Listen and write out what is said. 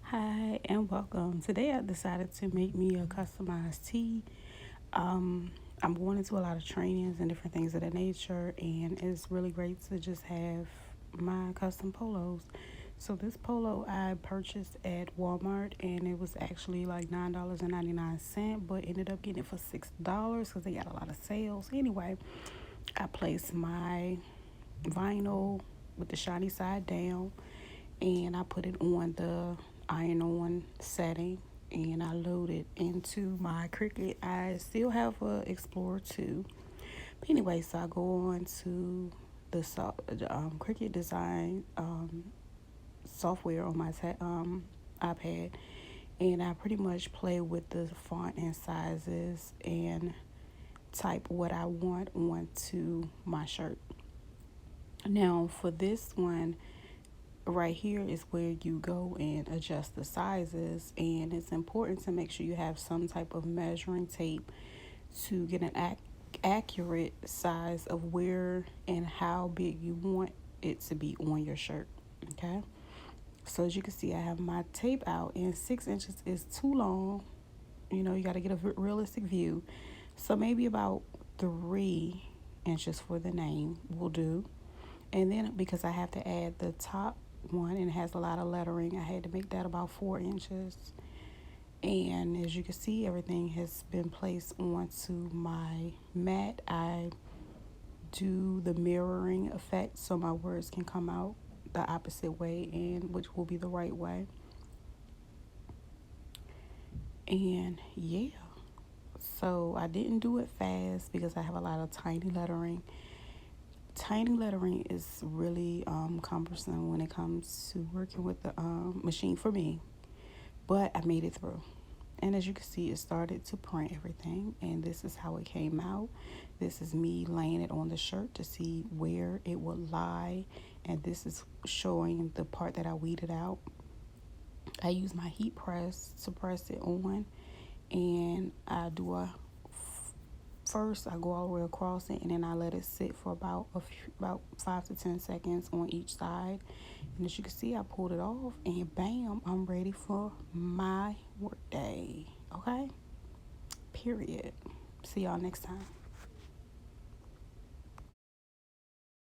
Hi and welcome. Today I decided to make me a customized tee. I'm going into a lot of trainings and different things of that nature, and it's really great to just have my custom polos. So this polo I purchased at Walmart, and it was actually like $9.99, but ended up getting it for $6 because they got a lot of sales. Anyway, I placed my vinyl with the shiny side down, and I put it on the iron on setting, and I loaded into my Cricut. I still have a Explorer 2. But anyway, so I go on to the Cricut design software on my iPad, and I pretty much play with the font and sizes and type what I want onto my shirt. Now for this one, right here is where you go and adjust the sizes, and it's important to make sure you have some type of measuring tape to get an accurate size of where and how big you want it to be on your shirt. Okay, so as you can see, I have my tape out, and 6 inches is too long. You got to get a realistic view, so maybe about 3 inches for the name will do. And then because I have to add the top one and it has a lot of lettering, I had to make that about 4 inches. And as you can see, everything has been placed onto my mat. I do the mirroring effect so my words can come out the opposite way, and which will be the right way. And yeah, so I didn't do it fast because I have a lot of tiny lettering. Tiny lettering is really cumbersome when it comes to working with the machine for me, but I made it through. And as you can see, it started to print everything, and this is how it came out. This is me laying it on the shirt to see where it would lie, and this is showing the part that I weeded out. I use my heat press to press it on, and I do a first I go all the way across it, and then I let it sit for about 5 to 10 seconds on each side. And as you can see, I pulled it off, and bam, I'm ready for my work day. Okay, period. See y'all next time.